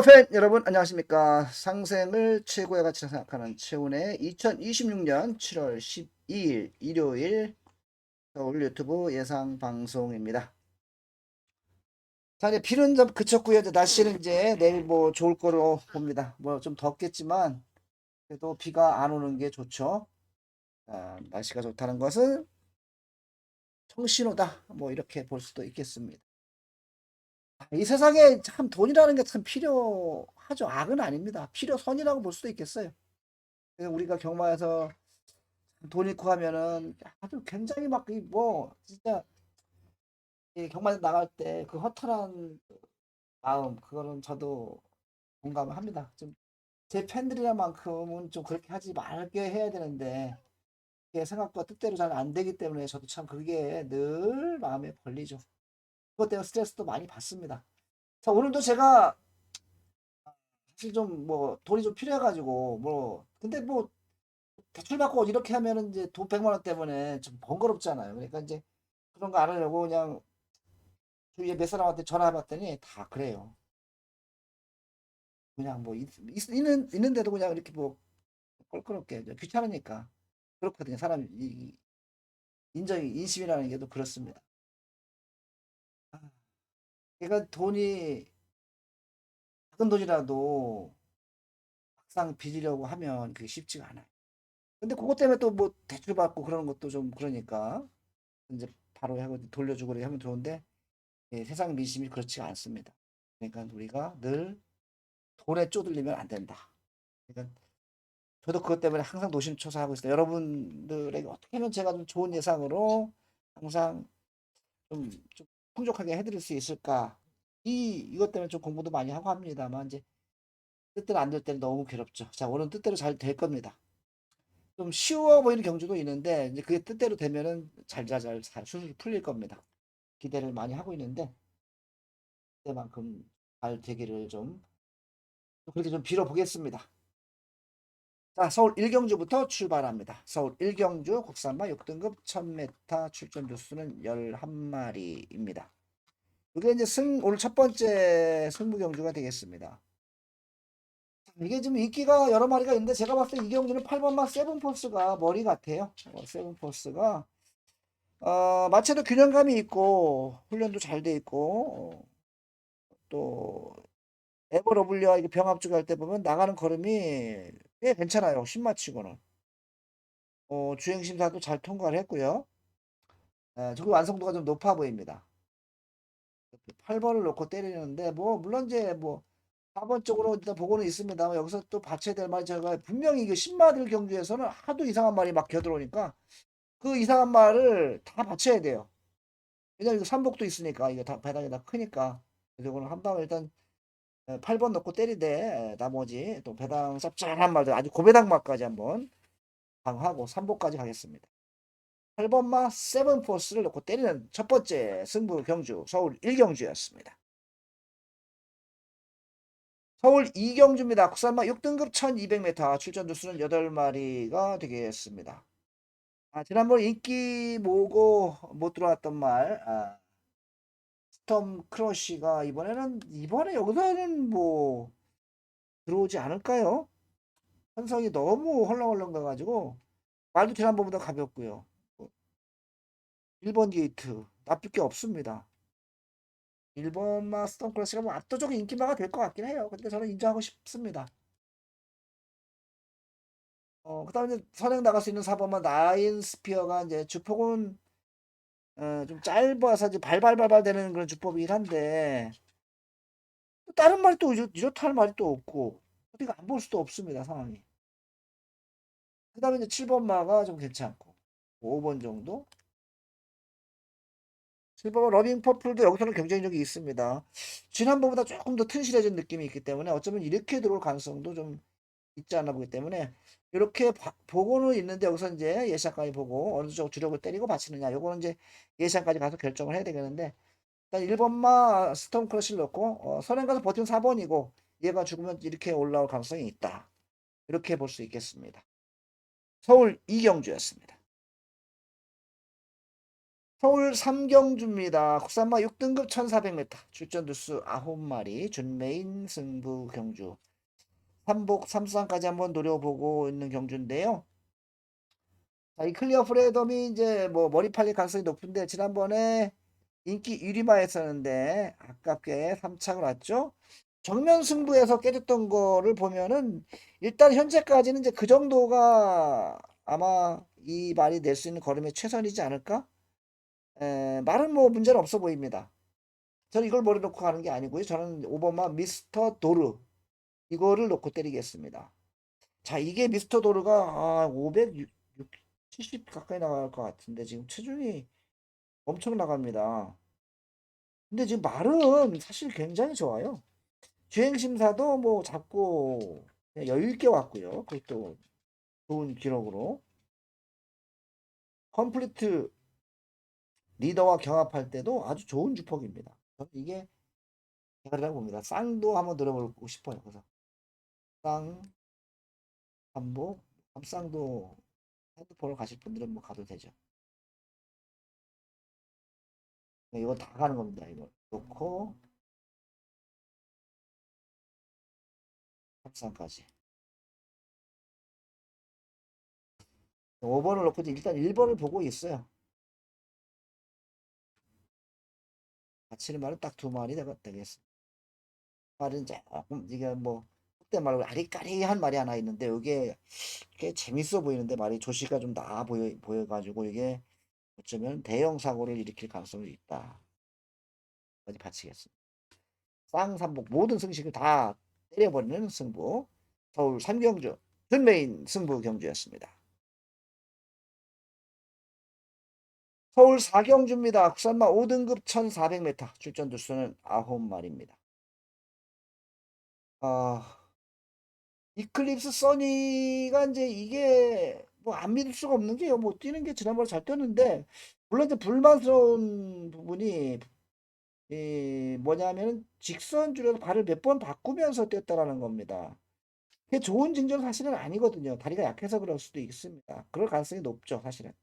팬 여러분 안녕하십니까. 상생을 최고의 가치라 생각하는 최훈의 2026년 7월 12일 일요일 서울 유튜브 예상 방송입니다. 자, 이제 비는 좀 그쳤고요. 이제 날씨는 이제 내일 뭐 좋을 거로 봅니다. 뭐 좀 덥겠지만 그래도 비가 안 오는 게 좋죠. 날씨가 좋다는 것은 청신호다, 뭐 이렇게 볼 수도 있겠습니다. 이 세상에 참 돈이라는 게 참 필요하죠. 악은 아닙니다. 필요선이라고 볼 수도 있겠어요. 그래서 우리가 경마에서 돈 잃고 하면은 아주 굉장히 막 뭐 진짜 이 경마에 나갈 때 그 허탈한 마음, 그거는 저도 공감을 합니다. 좀 제 팬들이라만큼은 좀 그렇게 하지 말게 해야 되는데 그게 생각보다 뜻대로 잘 안 되기 때문에 저도 참 그게 늘 마음에 걸리죠. 그것 때문에 스트레스도 많이 받습니다. 자, 오늘도 제가 사실 좀 뭐 돈이 좀 필요해가지고 뭐 근데 뭐 대출 받고 이렇게 하면은 이제 돈 100만 원 때문에 좀 번거롭잖아요. 그러니까 이제 그런 거 안 하려고 그냥 주위에 몇 사람한테 전화해봤더니 다 그래요. 그냥 뭐 있는데도 그냥 이렇게 뭐 껄끄럽게 이제 귀찮으니까 그렇거든요. 사람 인정이 인심이라는 게 또 그렇습니다. 아, 그러니까 돈이 작은 돈이라도 막상 빚으려고 하면 그게 쉽지가 않아요. 근데 그것 때문에 또 뭐 대출 받고 그러는 것도 좀 그러니까 이제 바로 하고 돌려주고 그렇게 하면 좋은데 예, 세상 민심이 그렇지가 않습니다. 그러니까 우리가 늘 돈에 쪼들리면 안 된다. 그러니까 저도 그것 때문에 항상 노심초사하고 있어요. 여러분들에게 어떻게 하면 제가 좀 좋은 예상으로 항상 좀 풍족하게 해드릴 수 있을까? 이것 때문에 좀 공부도 많이 하고 합니다만, 이제 뜻대로 안 될 때는 너무 괴롭죠. 자, 오늘 뜻대로 잘 될 겁니다. 좀 쉬워 보이는 경주도 있는데, 이제 그게 뜻대로 되면은 잘 술술 풀릴 겁니다. 기대를 많이 하고 있는데, 그때만큼 잘 되기를 좀, 그렇게 좀 빌어보겠습니다. 자, 서울 1경주부터 출발합니다. 서울 1경주 국산마 6등급 1000m 출전 조수는 11마리입니다. 이게 이제 오늘 첫 번째 승부 경주가 되겠습니다. 이게 지금 인기가 여러 마리가 있는데 제가 봤을 때 이 경주는 8번마 세븐포스가 머리 같아요. 세븐포스가 마체도 균형감이 있고 훈련도 잘 돼 있고 또 에버러블리와 이게 병합주 할 때 보면 나가는 걸음이 꽤 괜찮아요. 신마치고는. 주행심사도 잘 통과를 했고요. 저기 완성도가 좀 높아 보입니다. 8번을 놓고 때리는데 뭐 물론 이제 뭐 4번 쪽으로 일단 보고는 있습니다만 여기서 또 받쳐야 될 말이 제가 분명히 이게 신마들 경주에서는 하도 이상한 말이 막 겨들어오니까 그 이상한 말을 다 받쳐야 돼요. 왜냐면 이거 삼복도 있으니까 이거 다 배당이 다 크니까. 그래서 이거는 한 방에 일단 8번 넣고 때리되 나머지 또 배당 짭짤한 말들 아주 고배당 말까지 한번 방하고 3복까지 가겠습니다. 8번마 세븐포스를 놓고 때리는 첫 번째 승부 경주 서울 1경주였습니다. 서울 2경주입니다. 국산마 6등급 1200m 출전 두수는 8마리가 되겠습니다. 지난번 인기 모으고 못 들어왔던 말 스톰 크러쉬가 이번에 여기서는 뭐 들어오지 않을까요? 현성이 너무 헐렁헐렁 가가지고 말도 지난번보다 가볍고요. 1번 게이트 나쁠 게 없습니다. 1번마 스톰 크러쉬가 뭐 압도적인 인기마가 될 것 같긴 해요. 근데 저는 인정하고 싶습니다. 그다음에 이제 선행 나갈 수 있는 4번만 나인 스피어가 이제 주폭은 좀 짧아서 이제 발발발발 되는 그런 주법이긴 한데 다른 말이 또 이렇다 할 말이 또 없고 어디가 안 볼 수도 없습니다 상황이. 그다음에 이제 7번 마가 좀 괜찮고 5번 정도. 7번 러빙 퍼플도 여기서는 경쟁력이 있습니다. 지난번보다 조금 더 튼실해진 느낌이 있기 때문에 어쩌면 이렇게 들어올 가능성도 좀 있지 않나 보기 때문에 이렇게 보고는 있는데 여기서 이제 예상까지 보고 어느 쪽 주력을 때리고 받치느냐 요거는 이제 예상까지 가서 결정을 해야 되겠는데 일단 1번마 스톰 크러쉬를 넣고 선행 가서 버티면 4번이고 얘가 죽으면 이렇게 올라올 가능성이 있다. 이렇게 볼 수 있겠습니다. 서울 이경주였습니다. 서울 삼경주입니다. 국산마 6등급 1400m. 출전 두수 9마리. 준메인 승부 경주. 삼복 3수상까지 한번 노려보고 있는 경주인데요. 자, 이 클리어 프레덤이 이제 뭐 머리 팔릴 가능성이 높은데 지난번에 인기 1위마였었는데 아깝게 3착을 왔죠. 정면 승부에서 깨졌던 거를 보면은 일단 현재까지는 이제 그 정도가 아마 이 말이 낼 수 있는 걸음의 최선이지 않을까? 말은 뭐 문제는 없어 보입니다. 저는 이걸 머리 놓고 가는 게 아니고요. 저는 5번만 미스터 도르 이거를 놓고 때리겠습니다. 자, 이게 미스터 도르가 570 가까이 나갈 것 같은데 지금 체중이 엄청 나갑니다. 근데 지금 말은 사실 굉장히 좋아요. 주행 심사도 뭐 잡고 그냥 여유 있게 왔고요. 그것도 좋은 기록으로 컴플리트 리더와 경합할 때도 아주 좋은 주폭입니다. 저는 이게 대가리라고 봅니다. 쌍도 한번 들어보고 싶어요. 그래서 쌍, 한복, 삼쌍도 핸드폰을 가실 분들은 뭐 가도 되죠. 이거 다 가는 겁니다. 이거 놓고 삼쌍까지. 5번을 놓고 일단 1번을 보고 있어요. 가치는 말은 딱 두 마리 되겠습니다. 말은 조금 이게 뭐 그때 말로 아리까리한 말이 하나 있는데 이게 꽤 재밌어 보이는데 말이 조시가 좀 나아 보여가지고 이게 어쩌면 대형 사고를 일으킬 가능성이 있다. 까지 바치겠습니다. 쌍삼복 모든 승식을 다 때려버리는 승부. 서울 삼경주 준메인 승부 경주였습니다. 서울 사경주입니다. 국산마 5등급 1400m 출전 두수는 9마리입니다. 이클립스 써니가 이제 이게 뭐 안 믿을 수가 없는 게요. 뭐 뛰는 게 지난번에 잘 뛰었는데 물론 이제 불만스러운 부분이 뭐냐면은 직선 줄여서 발을 몇 번 바꾸면서 뛰었다라는 겁니다. 그게 좋은 징조는 사실은 아니거든요. 다리가 약해서 그럴 수도 있습니다. 그럴 가능성이 높죠, 사실은.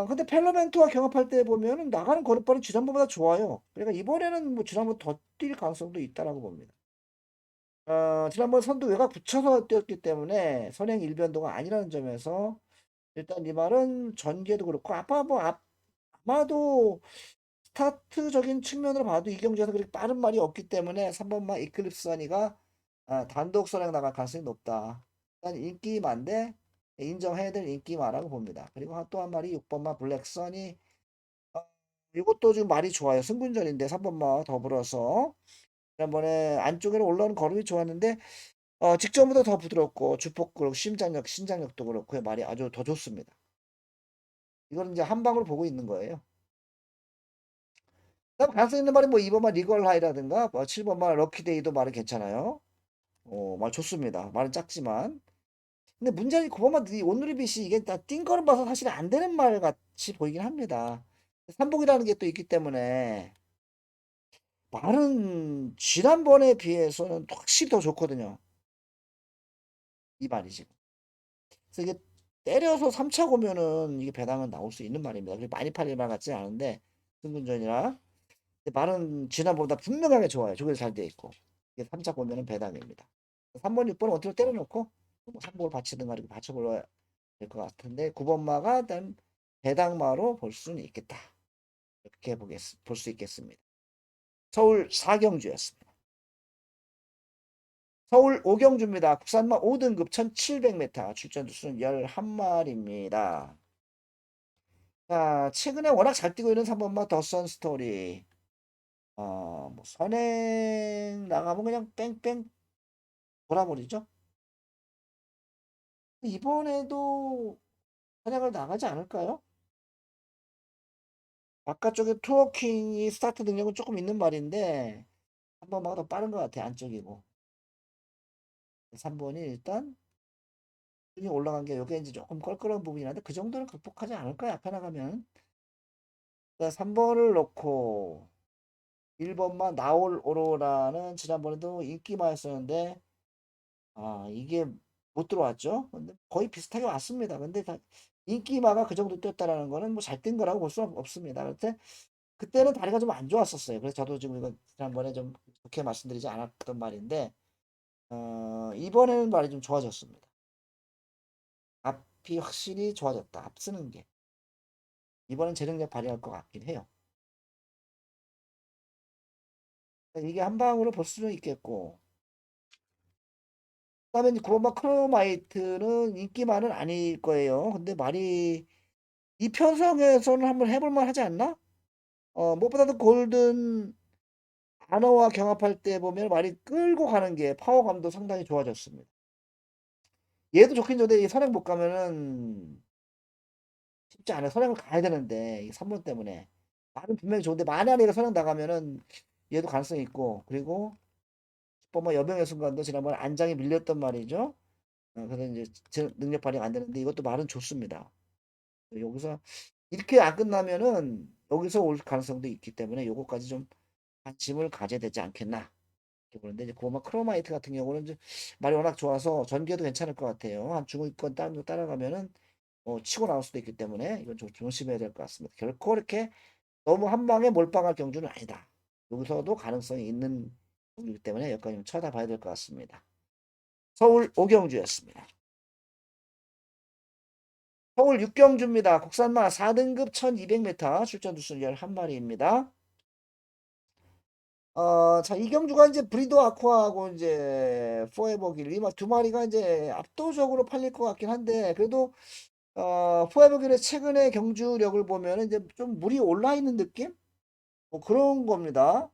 근데 펠로멘토와 경합할 때 보면은 나가는 걸음발은 지난번보다 좋아요. 그러니까 이번에는 뭐 지난번 더 뛸 가능성도 있다라고 봅니다. 지난번 선두 외곽 붙여서 뛰었기 때문에 선행 일변도가 아니라는 점에서 일단 이 말은 전개도 그렇고 아마도 스타트적인 측면으로 봐도 이 경기에서 그렇게 빠른 말이 없기 때문에 3번만 이클립스 선이가 단독 선행 나갈 가능성이 높다. 일단 인기만데 인정해야 될 인기마라고 봅니다. 그리고 또 한 마리 6번마 블랙선이 이것도 지금 말이 좋아요. 승분전인데 3번마 더불어서 지난번에 안쪽으로 올라오는 걸음이 좋았는데 직전보다 더 부드럽고 주폭 그렇고 신장력도 그렇고 말이 아주 더 좋습니다. 이거는 이제 한 방으로 보고 있는 거예요. 그다음 가능성 있는 말이 뭐 2번만 리걸하이라든가 뭐 7번만 럭키데이도 말이 괜찮아요. 말 좋습니다. 말은 작지만. 근데 문제는 9번만 이 온누리빛이 이게 뛴 거는 봐서 사실 안 되는 말 같이 보이긴 합니다. 삼복이라는 게 또 있기 때문에 말은 지난번에 비해서는 확실히 더 좋거든요. 이 말이 지금. 그래서 이게 때려서 3차 오면은 이게 배당은 나올 수 있는 말입니다. 그리고 많이 팔릴 말 같지 않은데 승분전이라 말은 지난번보다 분명하게 좋아요. 조개도 잘 돼 있고 이게 3차 오면은 배당입니다. 3번, 6번은 어떻게 때려놓고 뭐 3번을 받치든가 이렇게 받쳐볼러야 될 것 같은데 9번마가 일단 배당마로 볼 수는 있겠다. 이렇게 볼 수 있겠습니다. 서울 4경주였습니다. 서울 5경주입니다. 국산마 5등급 1700m 출전 두수는 11마리입니다. 자, 최근에 워낙 잘 뛰고 있는 3번마 더선 스토리. 뭐 선행 나가면 그냥 뺑뺑 돌아버리죠. 이번에도 선행을 나가지 않을까요? 바깥쪽에 투어킹이 스타트 능력은 조금 있는 말인데 3번마가 더 빠른 것 같아 안쪽이고 3번이 일단 순위 올라간 게 여기 이제 조금 껄끄러운 부분이 한데 그 정도는 극복하지 않을까요? 앞에 나가면 3번을 놓고 1번만 나올 오로라는 지난번에도 인기마였었는데 이게 못 들어왔죠. 근데 거의 비슷하게 왔습니다. 근데 인기마가 그 정도 뛰었다라는 거는 뭐 잘 뛴 거라고 볼 수 없습니다. 그때는 다리가 좀 안 좋았었어요. 그래서 저도 지금 이거 지난번에 좀 좋게 말씀드리지 않았던 말인데, 이번에는 말이 좀 좋아졌습니다. 앞이 확실히 좋아졌다. 앞서는 게. 이번엔 재능력 발휘할 것 같긴 해요. 이게 한 방으로 볼 수는 있겠고, 그다음에 이제 구로마 크로마이트는 인기만은 아닐 거예요. 근데 말이 이 편성에서는 한번 해볼 만 하지 않나? 무엇보다도 골든 아너와 경합할 때 보면 말이 끌고 가는 게 파워감도 상당히 좋아졌습니다. 얘도 좋긴 좋은데 이 선행 못 가면은 쉽지 않아요. 선행을 가야 되는데 이 3번 때문에 말은 분명히 좋은데 만약에 얘가 선행 나가면은 얘도 가능성이 있고, 그리고 뭐 여병의 순간도 지난번에 안장이 밀렸단 말이죠. 그래서 이제 능력 발휘가 안 되는데 이것도 말은 좋습니다. 여기서 이렇게 안 끝나면은 여기서 올 가능성도 있기 때문에 요거까지 좀 관심을 가져야 되지 않겠나. 이렇게 보는데 이제 고마 크로마이트 같은 경우는 이제 말이 워낙 좋아서 전개도 괜찮을 것 같아요. 한 중위권 따라가면은 치고 나올 수도 있기 때문에 이건 좀 조심해야 될 것 같습니다. 결코 이렇게 너무 한 방에 몰빵할 경주는 아니다. 여기서도 가능성이 있는 경주이기 때문에 여기까지 좀 쳐다봐야 될 것 같습니다. 서울 오경주였습니다. 서울 6경주입니다. 국산마 4등급 1200m 출전 두순 11마리입니다. 자, 이 경주가 이제 브리더 아쿠아하고 이제 포에버 길리 두 마리가 이제 압도적으로 팔릴 것 같긴 한데, 그래도 포에버 길의 최근의 경주력을 보면 이제 좀 물이 올라 있는 느낌? 뭐 그런 겁니다.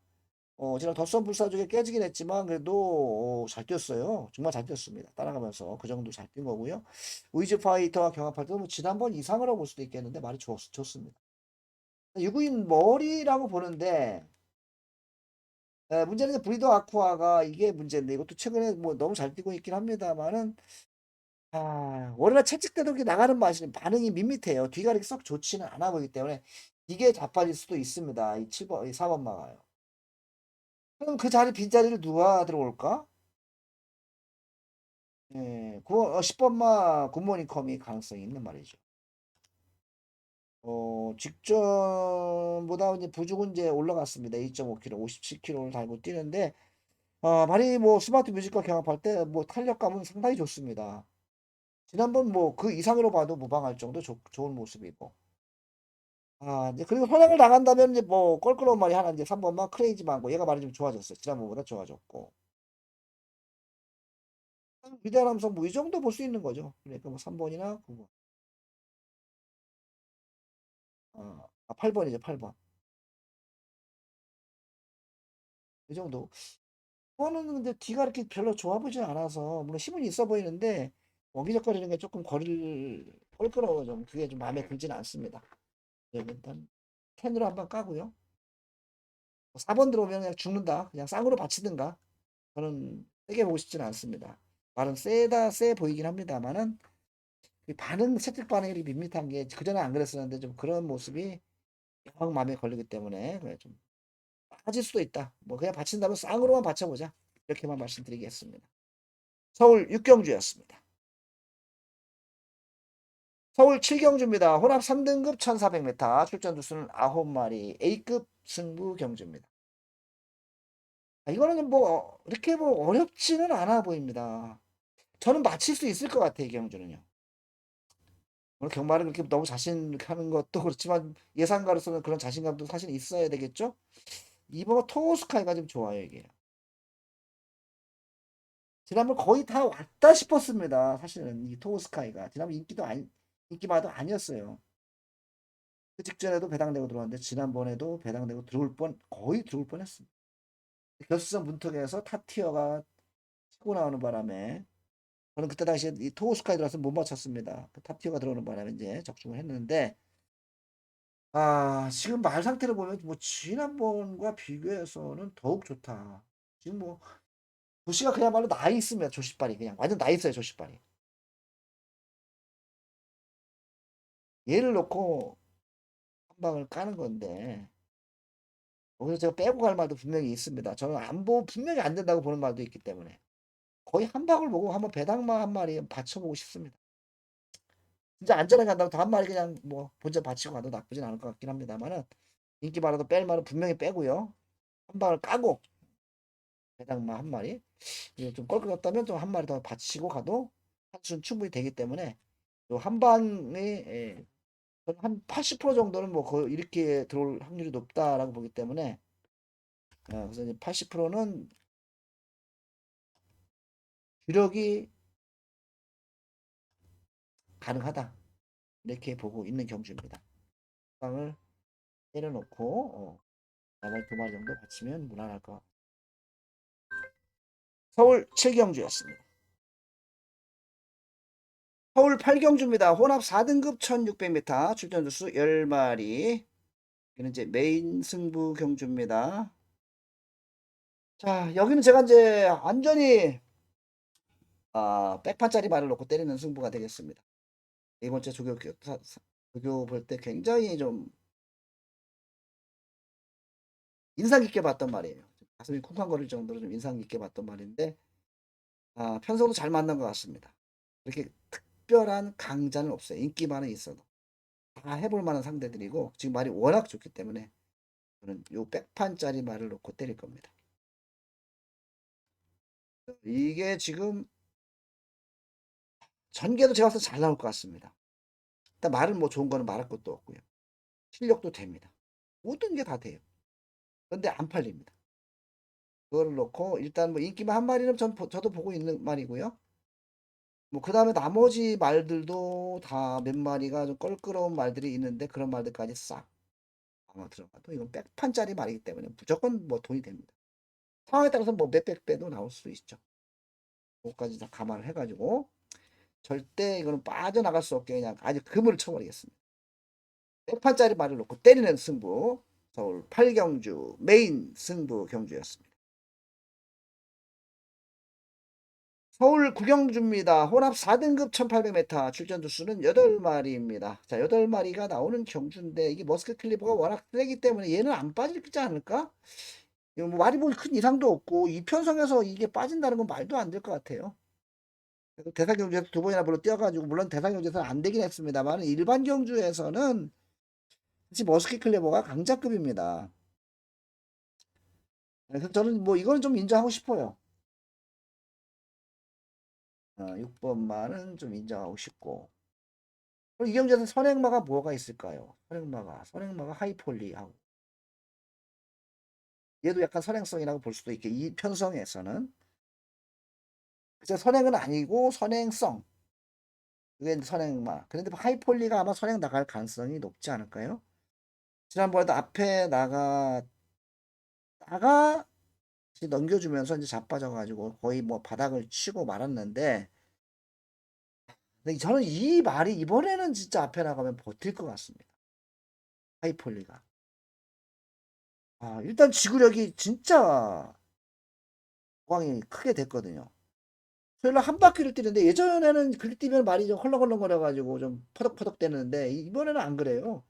지난 덧선 불사조에 깨지긴 했지만 그래도 잘 뛰었어요. 정말 잘 뛰었습니다. 따라가면서 그 정도 잘 뛴 거고요. 위즈 파이터와 경합할 때뭐 지난번 이상으로 볼 수도 있겠는데 말이 좋습니다. 유구인 머리라고 보는데, 문제는 이제 브리더 아쿠아가 이게 문제인데 이것도 최근에 뭐 너무 잘 뛰고 있긴 합니다만은, 월요일 채찍 때도 이렇게 나가는 맛이 반응이 밋밋해요. 뒤가 이렇게 썩 좋지는 않아 보이기 때문에 이게 자빠질 수도 있습니다. 이 7번, 이 4번 마가요. 그럼 그 빈자리를 누가 들어올까? 예, 10번마 굿모닝 컴이 가능성이 있는 말이죠. 직전보다 이제 부족은 이제 올라갔습니다. 2.5km, 57km를 달고 뛰는데, 말이 뭐 스마트 뮤직과 경합할 때 뭐 탄력감은 상당히 좋습니다. 지난번 뭐 그 이상으로 봐도 무방할 정도 좋은 모습이고. 이제 그리고 선행을 나간다면 이제 뭐 껄끄러운 말이 하나 이제 3번만 크레이지 망고 얘가 말이 좀 좋아졌어요. 지난번보다 좋아졌고. 위대한 함성 뭐 이 정도 볼 수 있는 거죠. 그러니까 뭐 3번이나 9번. 8번이죠, 8번. 이 정도. 그거는 근데 뒤가 이렇게 별로 좋아 보이진 않아서 물론 힘은 있어 보이는데 엉기적거리는 게 조금 거리를 껄끄러워 좀 그게 좀 마음에 들지는 않습니다. 네, 일단 10으로 한번 까고요. 4번 들어오면 그냥 죽는다. 그냥 쌍으로 받치든가. 저는 세게 보고 싶지는 않습니다. 말은 세 보이긴 합니다만은 채택 반응이 밋밋한 게 그전에 안 그랬었는데 좀 그런 모습이 영 마음에 걸리기 때문에 그래 좀 빠질 수도 있다. 뭐 그냥 받친다면 쌍으로만 받쳐보자. 이렇게만 말씀드리겠습니다. 서울 육경주였습니다. 서울 7경주입니다. 혼합 3등급 1400m 출전 두수는 9마리 A급 승부 경주입니다. 이거는 뭐 이렇게 뭐 어렵지는 않아 보입니다. 저는 맞힐 수 있을 것 같아요, 이 경주는요. 오늘 경마를 그렇게 너무 자신하는 것도 그렇지만 예상가로서는 그런 자신감도 사실 있어야 되겠죠? 이번 토스카이가 좀 좋아요, 이게. 지난번 거의 다 왔다 싶었습니다. 사실은 이 토스카이가 지난번 인기마도 아니었어요. 그 직전에도 배당되고 들어왔는데 지난번에도 배당되고 거의 들어올 뻔했습니다. 결승선 문턱에서 탑티어가 치고 나오는 바람에 저는 그때 당시에 이 토스카이 들어와서 못 맞췄습니다. 그 탑티어가 들어오는 바람에 이제 적중을 했는데, 지금 말 상태를 보면 뭐 지난번과 비교해서는 더욱 좋다. 지금 뭐 조씨가 그야말로 나이 있으면 조씨발이 그냥 완전 나이 있어요, 조씨발이. 얘를 놓고 한 방을 까는 건데 거기서 제가 빼고 갈 말도 분명히 있습니다. 저는 분명히 안 된다고 보는 말도 있기 때문에 거의 한 방을 보고 한번 배당만 한 마리 받쳐보고 싶습니다. 진짜 안전하게 간다고 한 마리 그냥 뭐 본전 바치고 가도 나쁘진 않을 것 같긴 합니다만은 인기 많아도 뺄 말은 분명히 빼고요. 한 방을 까고 대장마 한 마리 이게 좀 껄끄럽다면 좀 한 마리 더 바치고 가도 한 수는 충분히 되기 때문에 한 방에 저는 한 80% 정도는 뭐 거의 이렇게 들어올 확률이 높다라고 보기 때문에 그래서 이제 80%는 주력이 가능하다 이렇게 보고 있는 경주입니다. 방을 때려놓고 나머지 두 마리 정도 바치면 무난할 것 같아요. 서울 7경주였습니다. 서울 8경주입니다. 혼합 4등급 1600m 출전 주수 10마리. 여기는 이제 메인 승부 경주입니다. 자, 여기는 제가 이제 완전히 백판짜리 말을 놓고 때리는 승부가 되겠습니다. 이번 주 조교 볼 때 굉장히 좀 인상 깊게 봤던 말이에요. 가슴이 쿵쾅거릴 정도로 좀 인상 깊게 봤던 말인데 편성도 잘 만난 것 같습니다. 그렇게 특별한 강자는 없어요. 인기만은 있어도 다 해볼 만한 상대들이고 지금 말이 워낙 좋기 때문에 저는 요 백판짜리 말을 놓고 때릴 겁니다. 이게 지금 전개도 제가 봐서 잘 나올 것 같습니다. 일단 말은 뭐 좋은 거는 말할 것도 없고요. 실력도 됩니다. 모든 게 다 돼요. 그런데 안 팔립니다. 그거를 놓고 일단 뭐 인기만 한 마리는 저도 보고 있는 말이고요. 뭐 그 다음에 나머지 말들도 다 몇 마리가 좀 껄끄러운 말들이 있는데 그런 말들까지 싹 아마 들어가도 이건 백판짜리 말이기 때문에 무조건 뭐 돈이 됩니다. 상황에 따라서 뭐 몇백 배도 나올 수 있죠. 그것까지 다 감안을 해가지고 절대 이거는 빠져나갈 수 없게 그냥 아주 그물을 쳐버리겠습니다. 백판짜리 말을 놓고 때리는 승부 서울 8경주 메인 승부 경주였습니다. 서울 9경주입니다. 혼합 4등급 1800m 출전 두수는 8마리입니다. 자, 8마리가 나오는 경주인데 이게 머스크 클리버가 워낙 세기 때문에 얘는 안 빠지지 않을까? 이거 뭐 말이 뭐 큰 이상도 없고 이 편성에서 이게 빠진다는 건 말도 안 될 것 같아요. 대상 경주에서 두 번이나 불러 뛰어가지고 물론 대상 경주에서는 안 되긴 했습니다만 일반 경주에서는 사실 머스키 클레버가 강자급입니다. 그래서 저는 뭐 이거는 좀 인정하고 싶어요. 6번만은 좀 인정하고 싶고. 그럼 이 경주에서 선행마가 뭐가 있을까요? 선행마가 하이폴리하고 얘도 약간 선행성이라고 볼 수도 있게 이 편성에서는 그저 선행은 아니고 선행성 그게 이제 선행마. 그런데 하이폴리가 아마 선행 나갈 가능성이 높지 않을까요? 지난번에도 앞에 나가 넘겨주면서 이제 자빠져가지고 거의 뭐 바닥을 치고 말았는데 근데 저는 이 말이 이번에는 진짜 앞에 나가면 버틸 것 같습니다. 하이폴리가. 일단 지구력이 진짜 보강이 크게 됐거든요. 토요일한 바퀴를 뛰는데 예전에는 그렇게 뛰면 말이 좀 헐렁헐렁거려가지고 좀 퍼덕퍼덕 되는데 이번에는 안 그래요.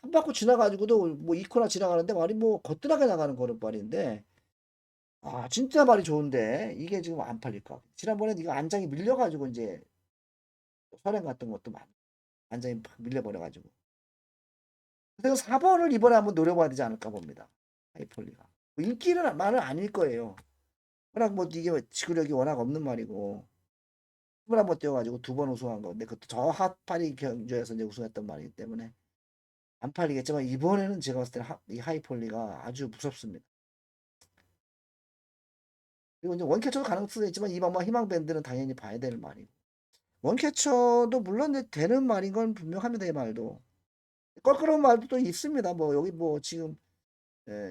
한 바퀴 지나가지고도 뭐 2코나 지나가는데 말이 뭐 거뜬하게 나가는 거는 말인데 진짜 말이 좋은데 이게 지금 안 팔릴까? 지난번에 이거 안장이 밀려가지고 이제 선행 같은 것도 안장이 팍 밀려버려가지고 그래서 4번을 이번에 한번 노려봐야 되지 않을까 봅니다. 하이폴리가 뭐 인기는 말은 아닐 거예요. 워낙 뭐 이게 지구력이 워낙 없는 말이고 21번 뛰어가지고 두 번 우승한 건데 그것도 저 핫파리 경주에서 이제 우승했던 말이기 때문에 안 팔리겠지만 이번에는 제가 봤을 때는 이 하이폴리가 아주 무섭습니다. 그리고 이제 원캐쳐도 가능성이 있지만 이번 희망밴드는 당연히 봐야 되는 말이고 원캐쳐도 물론 이제 되는 말인 건 분명합니다. 이 말도 껄끄러운 말도 또 있습니다. 뭐 여기 뭐 지금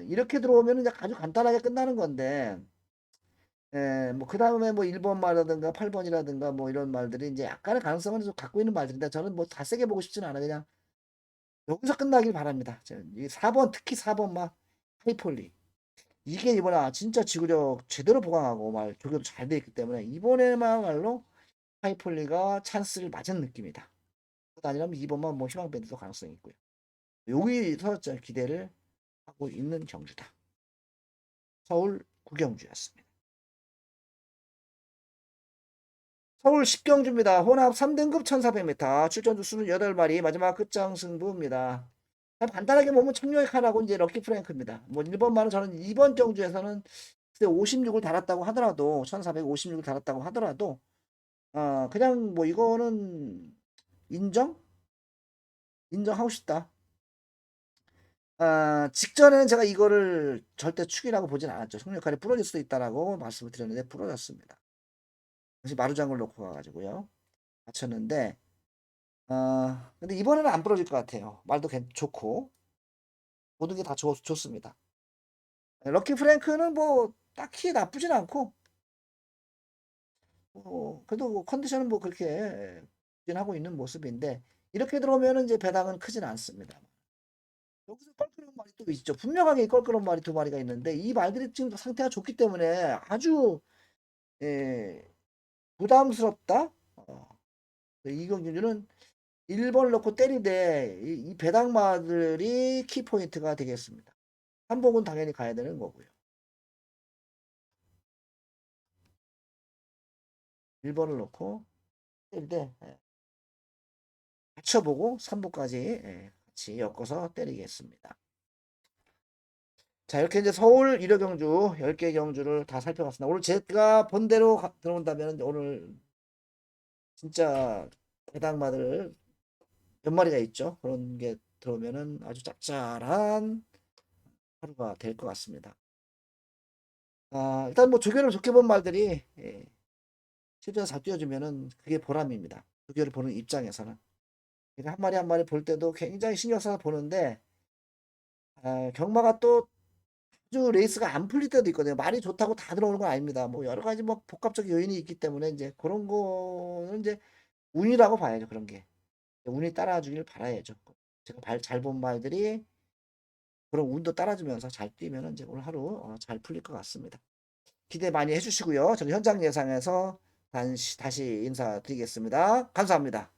이렇게 들어오면은 이제 아주 간단하게 끝나는 건데 뭐 그다음에 뭐 1번 말이라든가 8번이라든가 뭐 이런 말들이 이제 약간의 가능성을 좀 갖고 있는 말들인데 저는 뭐 다 세게 보고 싶지는 않아요. 그냥 여기서 끝나길 바랍니다. 이 4번 특히 4번 막 하이폴리 이게 이번에 진짜 지구력 제대로 보강하고 말 조교도 잘 돼 있기 때문에 이번에만말로 하이폴리가 찬스를 맞은 느낌이다. 그것 아니라면 2번만 뭐 희망밴드도 가능성이 있고요. 여기서 기대를 하고 있는 경주다. 서울 구경주였습니다. 서울 10경주입니다. 혼합 3등급 1400m. 출전주 수는 8마리. 마지막 끝장 승부입니다. 간단하게 보면 청룡의칸하고 이제 럭키 프랭크입니다. 뭐 1번만은 저는 이번 경주에서는 56을 달았다고 하더라도 1456을 달았다고 하더라도 그냥 뭐 이거는 인정하고 싶다. 직전에는 제가 이거를 절대 축이라고 보진 않았죠. 청룡의칸이 부러질 수도 있다라고 말씀을 드렸는데 부러졌습니다. 다시 마루장을 놓고 가가지고요. 맞췄는데 근데 이번에는 안 부러질 것 같아요. 말도 좋고 모든 게 다 좋습니다. 럭키 프랭크는 뭐 딱히 나쁘진 않고 그래도 뭐 컨디션은 뭐 그렇게 하고 있는 모습인데 이렇게 들어오면은 이제 배당은 크진 않습니다. 여기서 껄끄러운 말이 또 있죠. 분명하게 껄끄러운 말이 두 마리가 있는데 이 말들이 지금 상태가 좋기 때문에 아주 예, 부담스럽다. 이경준은 1번을 넣고 때리되 이 배당마들이 키포인트가 되겠습니다. 한복은 당연히 가야 되는 거고요. 1번을 넣고 때리되 맞춰보고 3부까지 같이 엮어서 때리겠습니다. 자, 이렇게 이제 서울 1호 경주 10개 경주를 다 살펴봤습니다. 오늘 제가 본 대로 들어온다면 오늘 진짜 배당마들 몇 마리가 있죠. 그런 게 들어오면은 아주 짭짤한 하루가 될 것 같습니다. 일단 뭐 조교를 좋게 본 말들이 실제로 잘 뛰어주면은 그게 보람입니다. 조교를 보는 입장에서는. 그러니까 한 마리 한 마리 볼 때도 굉장히 신경 써서 보는데 경마가 또 아주 레이스가 안 풀릴 때도 있거든요. 말이 좋다고 다 들어오는 건 아닙니다. 뭐 여러 가지 뭐 복합적 요인이 있기 때문에 이제 그런 거는 이제 운이라고 봐야죠. 그런 게 운이 따라주길 바라야죠. 제가 잘 본 말들이 그런 운도 따라주면서 잘 뛰면 이제 오늘 하루 잘 풀릴 것 같습니다. 기대 많이 해주시고요. 저는 현장 예상에서 다시 인사드리겠습니다. 감사합니다.